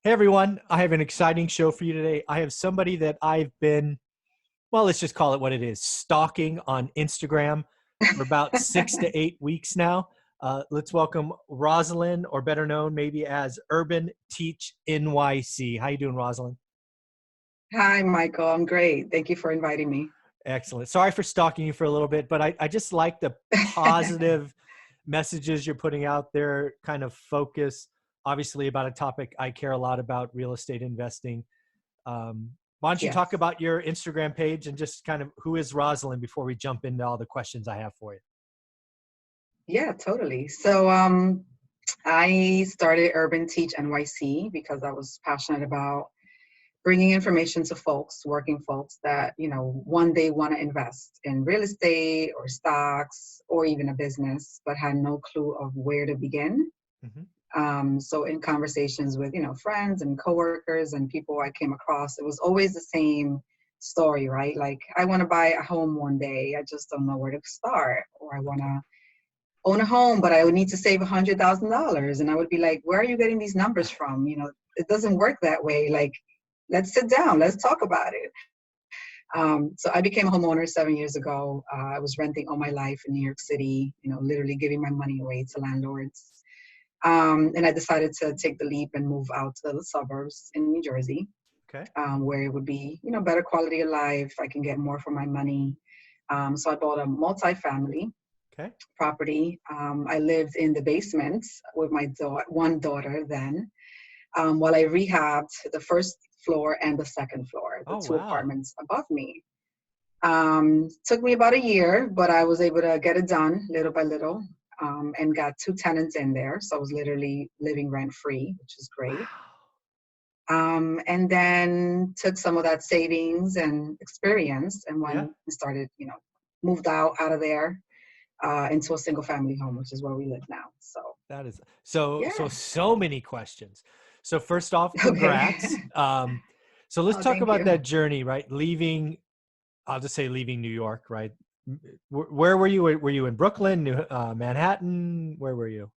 Hey everyone, I have an exciting show for you today. I have somebody that I've been, well, let's just call it what it is, stalking on Instagram for about 6 to 8 weeks now. Let's welcome Rosalyn, or better known maybe as Urban Teach NYC. How you doing, Rosalyn? Hi, Michael. I'm great. Thank you for inviting me. Excellent. Sorry for stalking you for a little bit, but I just like the positive messages you're putting out there, kind of focus, obviously, about a topic I care a lot about, real estate investing. Why don't you talk Yes. about your Instagram page and just kind of who is Rosalyn before we jump into all the questions I have for you? Yeah, totally. I started Urban Teach NYC because I was passionate about bringing information to folks, working folks that, one day want to invest in real estate or stocks or even a business, but had no clue of where to begin. Hmm. So in conversations with, friends and coworkers and people I came across, it was always the same story, right? Like, I want to buy a home one day. I just don't know where to start. Or I want Okay. to own a home, but I would need to save $100,000. And I would be like, where are you getting these numbers from? It doesn't work that way. Like, let's sit down. Let's talk about it. So I became a homeowner 7 years ago. I was renting all my life in New York City, literally giving my money away to landlords. And I decided to take the leap and move out to the suburbs in New Jersey, Okay. where it would be, better quality of life. I can get more for my money. So I bought a multi-family Okay. property. I lived in the basement with my one daughter then, while I rehabbed the first floor and the second floor, the Oh, two wow. apartments above me. Took me about a year, but I was able to get it done little by little, and got two tenants in there. So I was literally living rent free, which is great. Wow. And then took some of that savings and experience and went Yeah. and started, moved out of there, into a single family home, which is where we live now. So That is so yeah. so many questions. So first off, Okay. congrats. So let's Oh, talk thank about you. that journey, right? Leaving, I'll just say leaving New York, right? Where were you? Were you in Brooklyn, Manhattan? Where were you?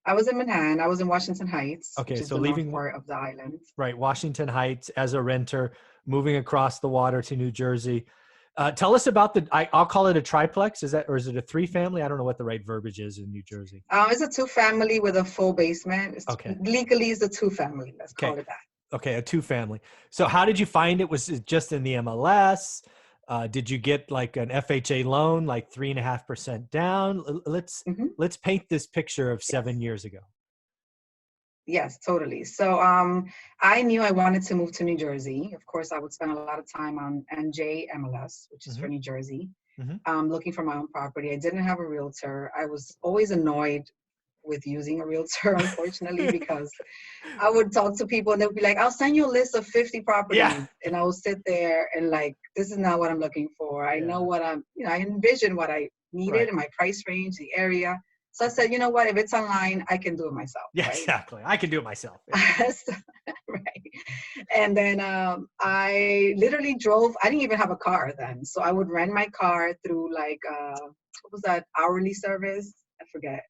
I was in Manhattan. I was in Washington Heights, which Okay, is so the north leaving, part of the island. right, Washington Heights as a renter, moving across the water to New Jersey. Tell us about I'll call it a triplex. Is that, or is it a three family? I don't know what the right verbiage is in New Jersey. It's a two family with a full basement. Okay. Legally, it's a two family. Let's Okay. call it that. Okay. A two family. So how did you find it? Was it just in the MLS? Did you get like an FHA loan, like 3.5% down? Hmm. Let's paint this picture of Yes. 7 years ago. Yes, totally. I knew I wanted to move to New Jersey. Of course, I would spend a lot of time on NJMLS, which is Hmm. for New Jersey, Hmm. looking for my own property. I didn't have a realtor. I was always annoyed with using a realtor, unfortunately, because I would talk to people and they'd be like, I'll send you a list of 50 Yeah. properties. And I would sit there and like, this is not what I'm looking for. I know Yeah. what I envision what I needed Right. in my price range, the area. So I said, you know what, if it's online, I can do it myself, Yeah, right? exactly. I can do it myself. Yeah. So- right. And then I literally drove, I didn't even have a car then. So I would rent my car through like, what was that hourly service? I forget.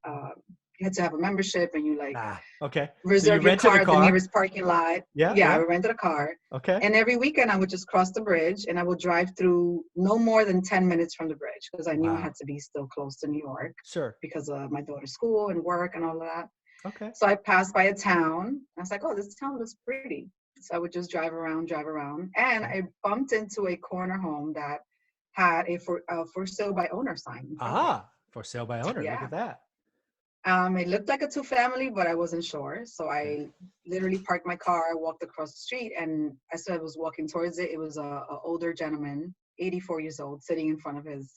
Um, you had to have a membership and you like Ah, okay. So you reserve your rented a car at the car. nearest parking lot. Yeah, Yeah, I yeah. rented a car. Okay. And every weekend I would just cross the bridge and I would drive through no more than 10 minutes from the bridge because I knew I Wow. had to be still close to New York Sure. because of my daughter's school and work and all of that. Okay. So I passed by a town. I was like, oh, this town looks pretty. So I would just drive around. And Okay. I bumped into a corner home that had a for sale by owner sign in front of it. Ah, for sale by owner. Look Yeah. at that. It looked like a two family, but I wasn't sure. So Okay. I literally parked my car, walked across the street, and as I was walking towards it, it was a older gentleman, 84 years old, sitting in front of his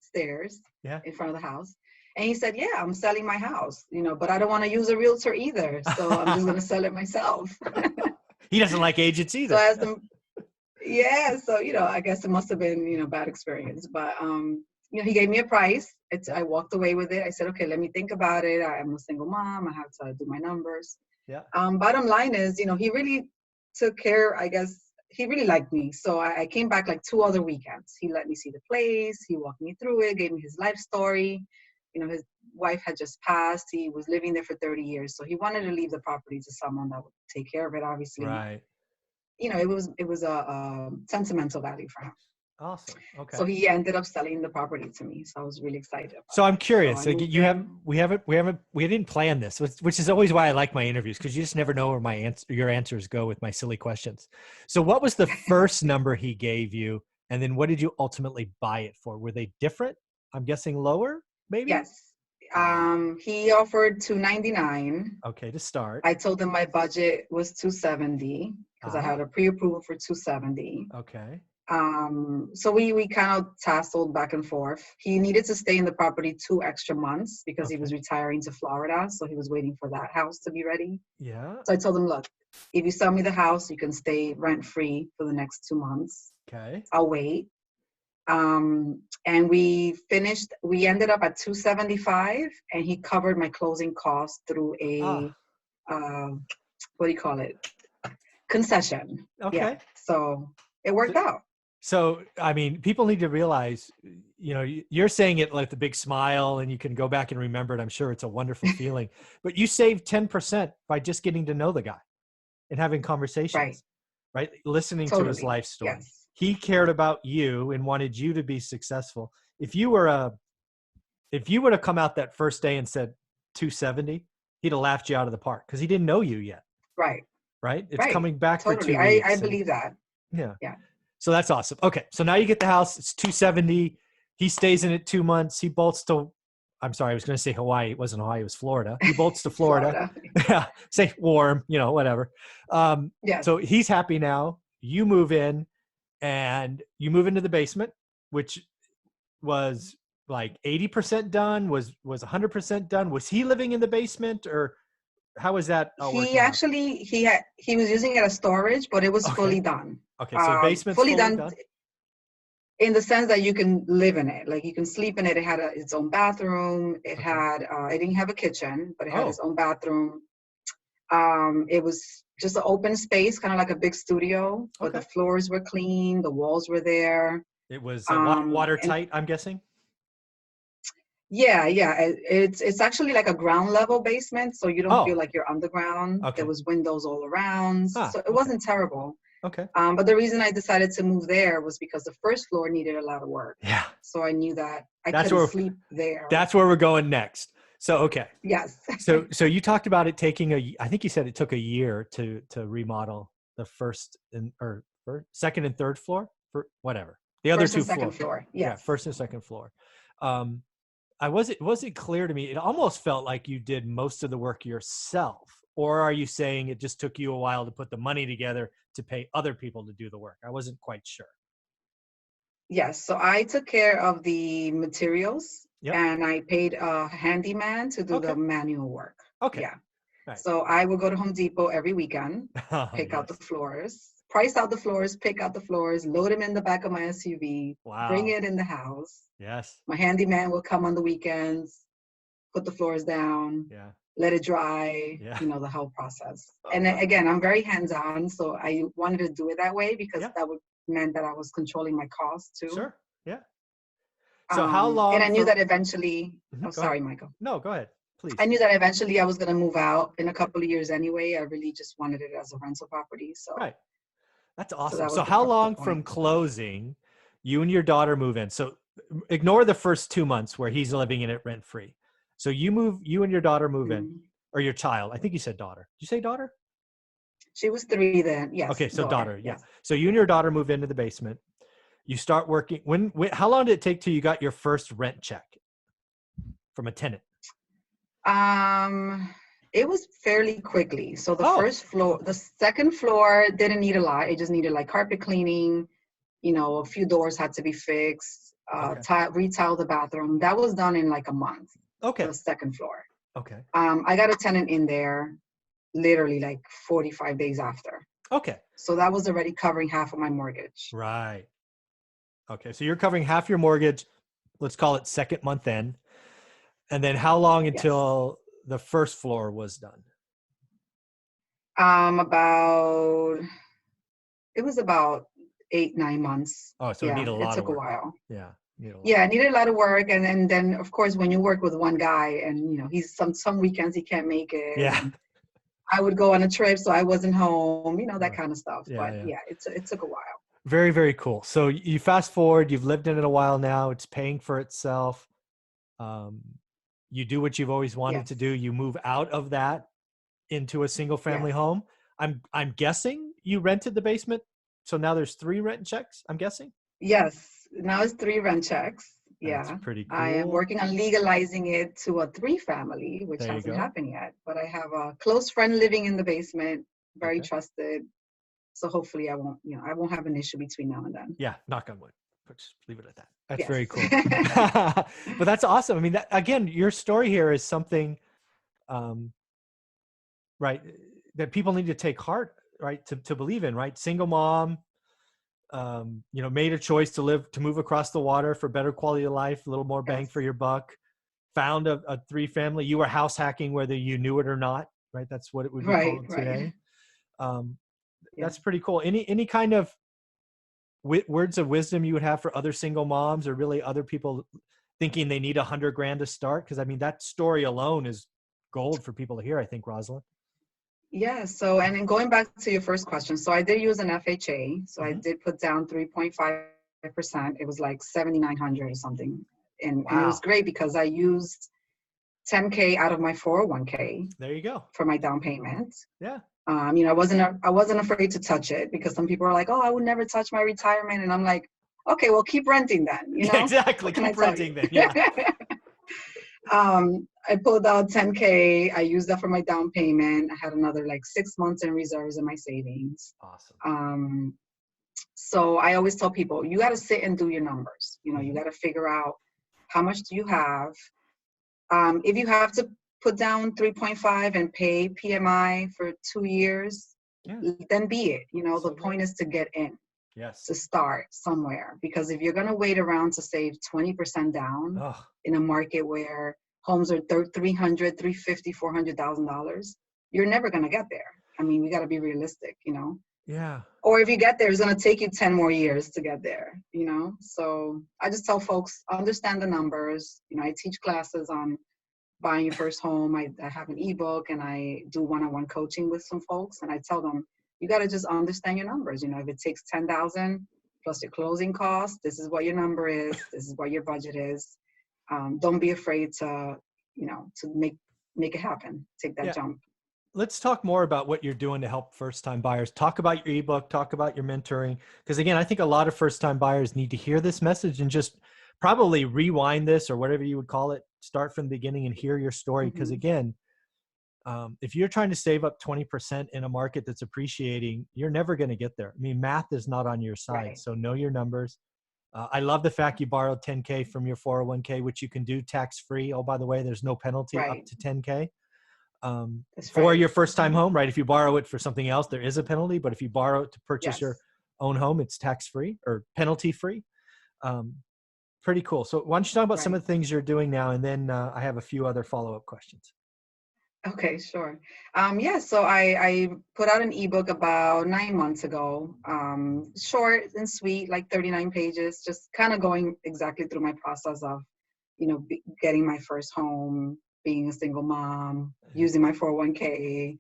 stairs Yeah. in front of the house. And he said, yeah, I'm selling my house, but I don't want to use a realtor either. So I'm just going to sell it myself. He doesn't like agents So I either. asked him, yeah, so I guess it must have been bad experience, but he gave me a price. Yeah. I walked away with it. I said, okay, let me think about it. I'm a single mom. I have to do my numbers. Yeah. Bottom line is, he really took care. I guess he really liked me. So I came back like 2 other weekends. He let me see the place. He walked me through it, gave me his life story. his wife had just passed. He was living there for 30 years. So he wanted to leave the property to someone that would take care of it, obviously. Right. It was a sentimental value for him. Awesome. Okay. So he ended up selling the property to me. So I was really excited about So I'm it. curious. So I Like moved you have, in. we didn't plan this, which is always why I like my interviews, because you just never know where your answers go with my silly questions. So what was the first number he gave you, and then what did you ultimately buy it for? Were they different? I'm guessing lower, maybe. Yes. He offered 299. Okay, to start. I told him my budget was 270 because I had a pre-approval for 270. Okay. So we kind of tasseled back and forth. He needed to stay in the property 2 extra months because he was retiring to Florida. So he was waiting for that house to be ready. Yeah. So I told him, look, if you sell me the house, you can stay rent-free for the next 2 months. Okay. I'll wait. And we ended up at 275, and he covered my closing costs through a, what do you call it? Concession. Okay. Yeah. So it worked out. So, I mean, people need to realize, you're saying it like the big smile and you can go back and remember it. I'm sure it's a wonderful feeling, but you saved 10% by just getting to know the guy and having conversations, right? Listening to his life story. Yes. He cared about you and wanted you to be successful. If you would have come out that first day and said 270, he'd have laughed you out of the park because he didn't know you yet. Right. Right. It's coming back for 2 weeks. weeks. I believe that. Yeah. Yeah. So that's awesome. Okay. So now you get the house. It's 270. He stays in it 2 months. He bolts to, I'm sorry, I was going to say Hawaii. It wasn't Hawaii. It was Florida. He bolts to Florida. Yeah. Say warm, whatever. So he's happy now. You move in and you move into the basement, which was like 80% done, was 100% done. Was he living in the basement, or how was that He actually, he was using it as storage, but it was fully done. Okay, so basement's fully done in the sense that you can live in it. Like you can sleep in it. It had its own bathroom. It didn't have a kitchen, but it had its own bathroom. It was just an open space, kind of like a big studio, but the floors were clean. The walls were there. It was watertight, I'm guessing. Yeah. It's actually like a ground level basement, so you don't feel like you're underground. There was windows all around, so it wasn't terrible. Okay. But the reason I decided to move there was because the first floor needed a lot of work. Yeah. So I knew that I couldn't sleep there. That's where we're going next. So, okay. Yes. So you talked about it taking I think you said it took a year to remodel the second and third floor, for whatever. The other first two and second floors. Floor. Yes. Yeah, first and second floor. It wasn't clear to me. It almost felt like you did most of the work yourself. Or are you saying it just took you a while to put the money together to pay other people to do the work? I wasn't quite sure. Yes. So I took care of the materials and I paid a handyman to do the manual work. Okay. Yeah. Right. So I will go to Home Depot every weekend, pick out the floors, price out the floors, pick out the floors, load them in the back of my SUV, bring it in the house. Yes. My handyman will come on the weekends, put the floors down, let it dry, the whole process. And again, I'm very hands-on, so I wanted to do it that way because that meant that I was controlling my costs too. Sure. Yeah. So how long? And I knew that eventually. Sorry, Michael. No, go ahead, please. I knew that eventually I was going to move out in a couple of years anyway. I really just wanted it as a rental property. So. Right. That's awesome. So how long from closing you and your daughter move in? So ignore the first 2 months where he's living in it rent free. So you and your daughter move in, or your child. I think you said daughter. Did you say daughter? She was 3 then. Yes. Okay. So daughter. Yeah. So you and your daughter move into the basement. You start working. How long did it take till you got your first rent check from a tenant? It was fairly quickly. So the second floor didn't need a lot. It just needed like carpet cleaning, a few doors had to be fixed, retile the bathroom. That was done in like a month. Okay. The second floor. Okay. I got a tenant in there literally like 45 days after. Okay. So that was already covering half of my mortgage. Right. Okay. So you're covering half your mortgage. Let's call it second month in. And then how long until the first floor was done? It was about 8-9 months. Oh, so it needed a lot of work. It took a while. Yeah. Need a lot. Yeah, I needed a lot of work. And then of course, when you work with one guy and, he's some weekends he can't make it. Yeah. And I would go on a trip, so I wasn't home, that Right. kind of stuff. Yeah, But yeah. yeah, it took a while. Very, very cool. So you fast forward, you've lived in it a while now. It's paying for itself. Um, you do what you've always wanted to Yes. do. You move out of that into a single family Yes. home. I'm guessing you rented the basement. So now there's 3 rent checks, I'm guessing. Yes. Now it's 3 rent checks. That's Yeah. pretty I am cool. working on legalizing it to a 3 family, which There you hasn't go. happened yet. But I have a close friend living in the basement, very Okay. trusted. So hopefully I won't have an issue between now and then. Yeah, knock on wood. Just leave it at that. That's Yes. very cool. But that's awesome. I mean, again, your story here is something, right, that people need to take heart, right, to believe in, right? Single mom, made a choice to move across the water for better quality of life, a little more bang Yes. for your buck. Found a 3 family. You were house hacking whether you knew it or not, right? That's what it would be Right. called Right. today. Yeah. That's pretty cool. Any kind of words of wisdom you would have for other single moms, or really other people thinking they need $100,000 to start? Because I mean, that story alone is gold for people to hear, I think, Rosalyn. Yeah. So, and then going back to your first question, so I did use an FHA. So I did put down 3.5%. It was like 7,900 or something. And it was Wow. great because I used 10K out of my 401k There you go. for my down payment. Yeah. I wasn't afraid to touch it, because some people are like, oh, I would never touch my retirement. And I'm like, okay, well, keep renting then, Exactly. what can I Keep tell you? renting then. Yeah. I pulled out 10K. I used that for my down payment. I had another like 6 months in reserves in my savings. Awesome. So I always tell people, you got to sit and do your numbers. You got to figure out how much do you have. If you have to put down 3.5 and pay PMI for 2 years, Yeah. then be it. So The point is to get in, Yes. to start somewhere. Because if you're going to wait around to save 20% down in a market where homes are $300,000, $350,000, $400,000, you're never going to get there. I mean, we got to be realistic, Yeah. Or if you get there, it's going to take you 10 more years to get there, So I just tell folks, understand the numbers. I teach classes on buying your first home. I have an ebook, and I do one-on-one coaching with some folks. And I tell them, you got to just understand your numbers. If it takes 10,000 plus your closing costs, this is what your number is. This is what your budget is. Don't be afraid to make it happen. Take that jump. Let's talk more about what you're doing to help first-time buyers. Talk about your ebook, talk about your mentoring. Because again, I think a lot of first-time buyers need to hear this message and just probably rewind this, or whatever you would call it, start from the beginning and hear your story. Because again, if you're trying to save up 20% in a market that's appreciating, you're never going to get there. I mean, math is not on your side. Right. So know your numbers. I love the fact you borrowed 10K from your 401k, which you can do tax-free. Oh, by the way, there's no penalty up to 10K. For your first time home, right? If you borrow it for something else, there is a penalty, but if you borrow it to purchase your own home, it's tax-free or penalty-free. Pretty cool. So why don't you talk about some of the things you're doing now, and then I have a few other follow-up questions. Okay, sure. So I put out an ebook about 9 months ago, short and sweet, like 39 pages, just kind of going exactly through my process of, getting my first home, being a single mom, using my 401k,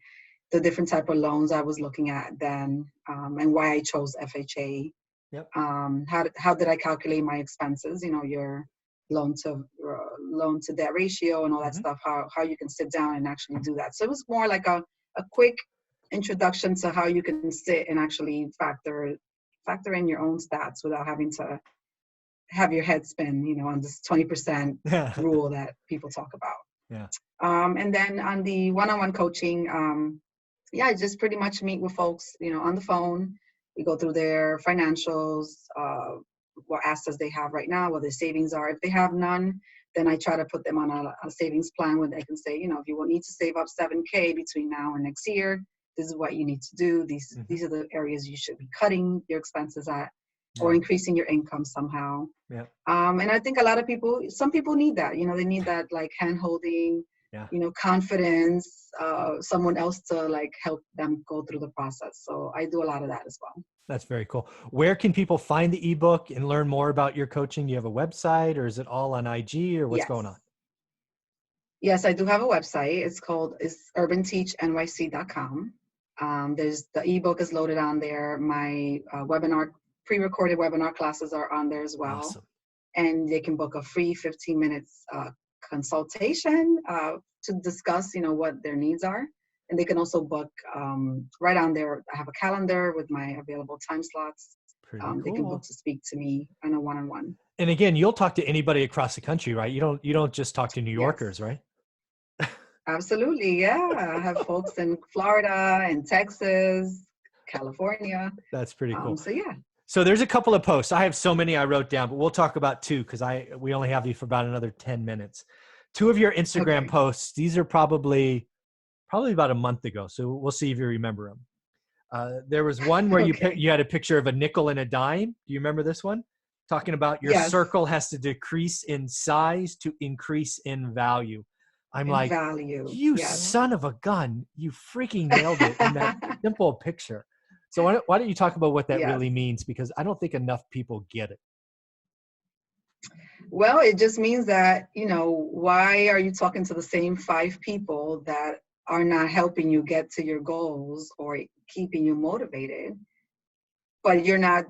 the different type of loans I was looking at then, and why I chose FHA. Yep. How did I calculate my expenses? Your loan to debt ratio and all that stuff. How you can sit down and actually do that. So it was more like a quick introduction to how you can sit and actually factor in your own stats without having to have your head spin, on this 20% rule that people talk about. Yeah. And then on the one-on-one coaching, I just pretty much meet with folks, on the phone. We go through their financials, what assets they have right now, what their savings are. If they have none, then I try to put them on a savings plan where they can say, if you will need to save up 7K between now and next year, this is what you need to do. These are the areas you should be cutting your expenses at, or increasing your income somehow. Yeah. And I think some people need that, they need that like hand holding, Yeah. confidence, someone else to like help them go through the process. So I do a lot of that as well. That's very cool. Where can people find the ebook and learn more about your coaching? Do you have a website, or is it all on IG, or what's going on? Yes. Yes, I do have a website. It's urbanteachnyc.com. There's the ebook is loaded on there. My pre-recorded webinar classes are on there as well. Awesome. And they can book a free 15 minutes consultation to discuss, what their needs are. And they can also book right on there. I have a calendar with my available time slots. Pretty cool. They can book to speak to me on a one-on-one. And again, you'll talk to anybody across the country, right? You don't just talk to New Yorkers, Yes. right? Absolutely, yeah. I have folks in Florida and Texas, California. That's pretty cool. So yeah. So there's a couple of posts. I have so many I wrote down, but we'll talk about two because we only have you for about another 10 minutes. Two of your Instagram posts. These are probably about a month ago. So we'll see if you remember them. There was one where you had a picture of a nickel and a dime. Do you remember this one? Talking about your circle has to decrease in size to increase in value. I'm like, you son of a gun, you freaking nailed it in that simple picture. So why don't you talk about what that really means? Because I don't think enough people get it. Well, it just means that, why are you talking to the same 5 people that are not helping you get to your goals or keeping you motivated, but you're not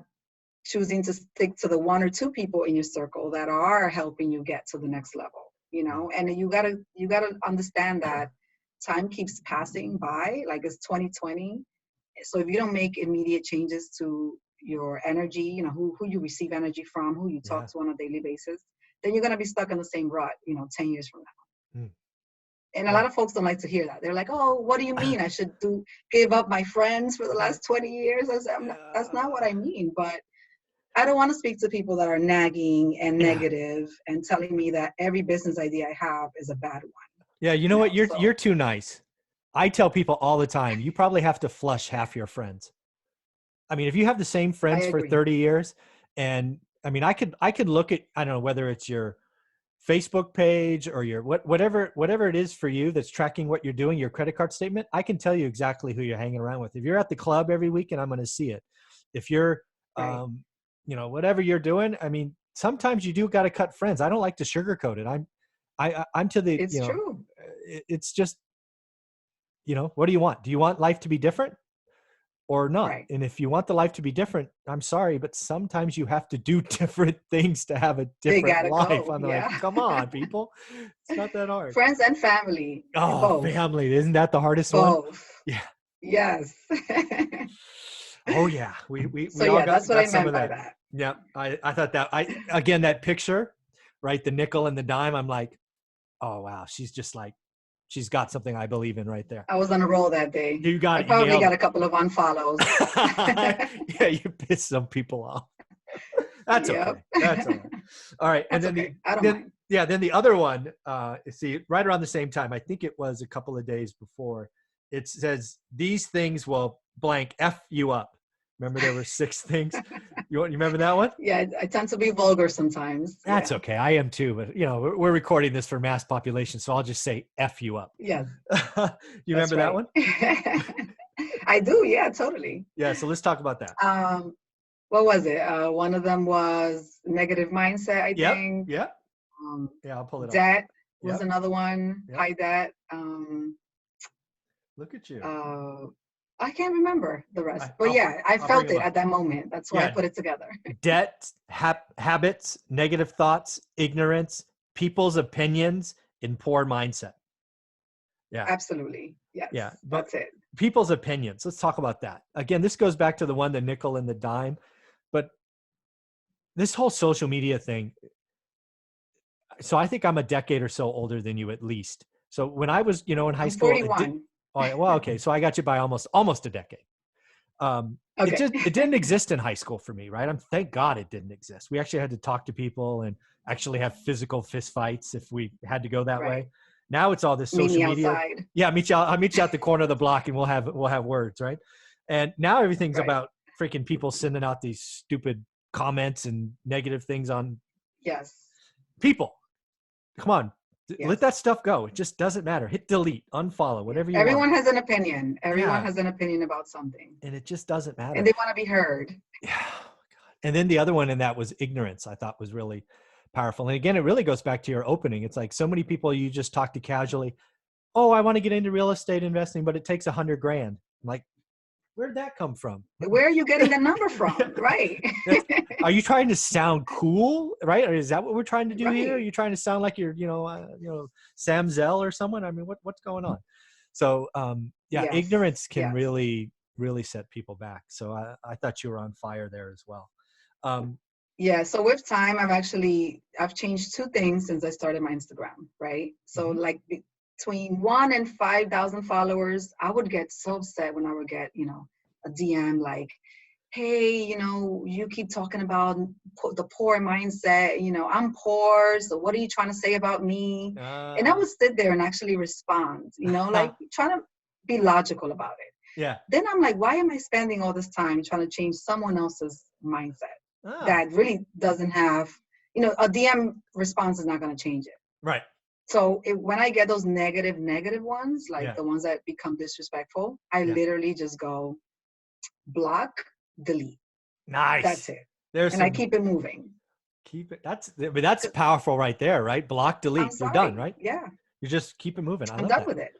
choosing to stick to the 1 or 2 people in your circle that are helping you get to the next level, and you gotta understand that time keeps passing by, like it's 2020. So if you don't make immediate changes to your energy, who you receive energy from, who you talk to on a daily basis, then you're going to be stuck in the same rut, 10 years from now. And a lot of folks don't like to hear that. They're like, oh, what do you mean? I should give up my friends for the last 20 years? That's not what I mean. But I don't want to speak to people that are nagging and negative and telling me that every business idea I have is a bad one. Yeah, you know what? You're too nice. I tell people all the time, you probably have to flush half your friends. I mean, if you have the same friends for 30 years, and I mean, I could look at, I don't know, whether it's your Facebook page or your whatever it is for you that's tracking what you're doing, your credit card statement, I can tell you exactly who you're hanging around with. If you're at the club every weekend, I'm going to see it. If you're, whatever you're doing, I mean, sometimes you do got to cut friends. I don't like to sugarcoat it. I'm to the, it's true. It's just, what do you want? Do you want life to be different or not? Right. And if you want the life to be different, I'm sorry, but sometimes you have to do different things to have a different life. I'm like, come on, people. It's not that hard. Friends and family. Oh, both. Family. Isn't that the hardest one? Yeah. Yes. Oh yeah. We all got what I meant by that. Yeah. I thought that again, that picture, right? The nickel and the dime. I'm like, oh wow. She's got something I believe in right there. I was on a roll that day. You got it. I probably got a couple of unfollows. Yeah, you pissed some people off. That's okay. That's all right. All right. That's and then okay. I don't mind. Yeah, then the other one, see, right around the same time, I think it was a couple of days before, it says, these things will blank F you up. Remember there were 6 things? You remember that one? Yeah, I tend to be vulgar sometimes. That's okay. I am too, but we're recording this for mass population, so I'll just say F you up. Yes. You remember that one? I do, yeah, totally. Yeah, so let's talk about that. What was it? One of them was negative mindset, I think. Yeah. Yeah, I'll pull it up. Debt was another one. Yep. High debt. Look at you. I can't remember the rest, but I felt it at that moment. That's why I put it together. Debt, habits, negative thoughts, ignorance, people's opinions, and poor mindset. Yeah, absolutely. Yes. Yeah, that's it. People's opinions. Let's talk about that. Again, this goes back to the nickel and the dime, but this whole social media thing. So I think I'm a decade or so older than you, at least. So when I was, in high school, 41. Okay. So I got you by almost a decade. It didn't exist in high school for me, right? Thank God it didn't exist. We actually had to talk to people and actually have physical fist fights if we had to go that way. Now it's all this social media. Outside. Yeah, I'll meet you out the corner of the block and we'll have words, right? And now everything's about freaking people sending out these stupid comments and negative things on people. Come on. Let that stuff go. It just doesn't matter. Hit delete, unfollow, whatever you want. Everyone has an opinion. Everyone Yeah. has an opinion about something. And it just doesn't matter. And they want to be heard. Yeah. And then the other one in that was ignorance, I thought was really powerful. And again, it really goes back to your opening. It's like so many people you just talk to casually. Oh, I want to get into real estate investing, but it takes $100,000. I'm like, where'd that come from? Where are you getting the number from? Right. Are you trying to sound cool? Right. Or is that what we're trying to do here? Are Right. you trying to sound like you're, Sam Zell or someone? I mean, what's going on? So, yeah, Yes. ignorance can Yes. really, really set people back. So I thought you were on fire there as well. Yeah, so with time, I've changed two things since I started my Instagram, right? So like between 1 and 5,000 followers, I would get so upset when I would get, a DM like, hey, you keep talking about the poor mindset, I'm poor, so what are you trying to say about me? And I would sit there and actually respond, like trying to be logical about it. Yeah. Then I'm like, why am I spending all this time trying to change someone else's mindset? That really doesn't have, a DM response is not going to change it. Right. So when I get those negative ones, like the ones that become disrespectful, I literally just go block, delete. Nice. That's it. I keep it moving. Keep it. That's powerful right there, right? Block, delete. You're done, right? Yeah. You just keep it moving. I'm done with it.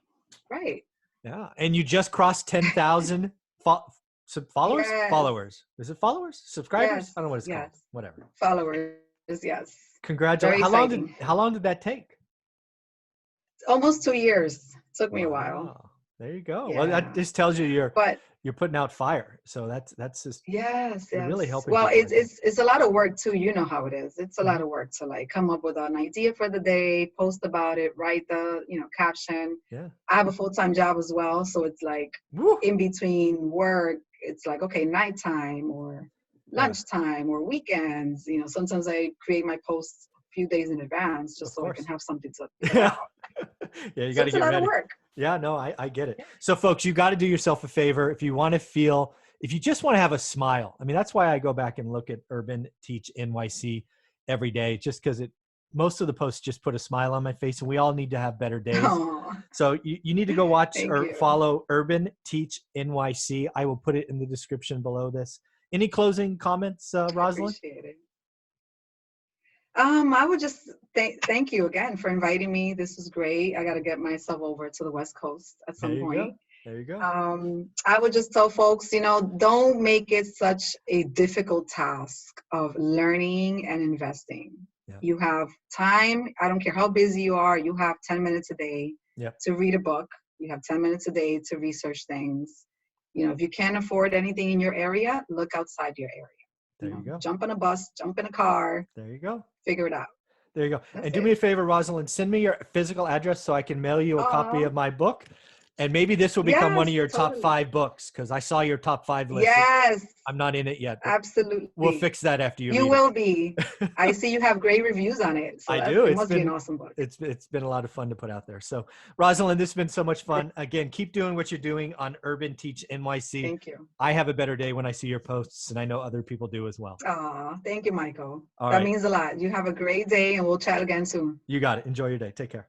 Right. Yeah. And you just crossed 10,000 followers? Yes. Followers. Is it followers? Subscribers? Yes. I don't know what it's called. Whatever. Followers, yes. Congratulations. How long did that take? Almost 2 years. Took me a while. There you go. Yeah. Well, that just tells you you're putting out fire. So that's just really helping. Well, it's a lot of work too. You know how it is. It's a lot of work to like come up with an idea for the day, post about it, write the caption. Yeah. I have a full-time job as well, so it's like in between work, it's like okay, nighttime or lunchtime or weekends. Sometimes I create my posts a few days in advance just so I can have something to put out. Yeah, you got to get ready. It's a lot of work. Yeah, no, I get it. So folks, you got to do yourself a favor. If you just want to have a smile. I mean, that's why I go back and look at Urban Teach NYC every day, just because most of the posts just put a smile on my face, and we all need to have better days. Aww. So you need to go watch or follow Urban Teach NYC. I will put it in the description below this. Any closing comments, Rosalyn? Appreciate it. I would just thank you again for inviting me. This was great. I got to get myself over to the West Coast at some point. There you go. I would just tell folks, don't make it such a difficult task of learning and investing. Yeah. You have time. I don't care how busy you are. You have 10 minutes a day to read a book. You have 10 minutes a day to research things. If you can't afford anything in your area, look outside your area. There you go. Jump on a bus, jump in a car. There you go. Figure it out. There you go. And do me a favor, Rosalyn, send me your physical address so I can mail you a copy of my book. And maybe this will become one of your top 5 books, because I saw your top 5 list. Yes. I'm not in it yet. Absolutely. We'll fix that after you. You will be. I see you have great reviews on it. So I do. It must be an awesome book. It's been a lot of fun to put out there. So, Rosalyn, this has been so much fun. Again, keep doing what you're doing on Urban Teach NYC. Thank you. I have a better day when I see your posts, and I know other people do as well. Thank you, Michael. That means a lot. You have a great day, and we'll chat again soon. You got it. Enjoy your day. Take care.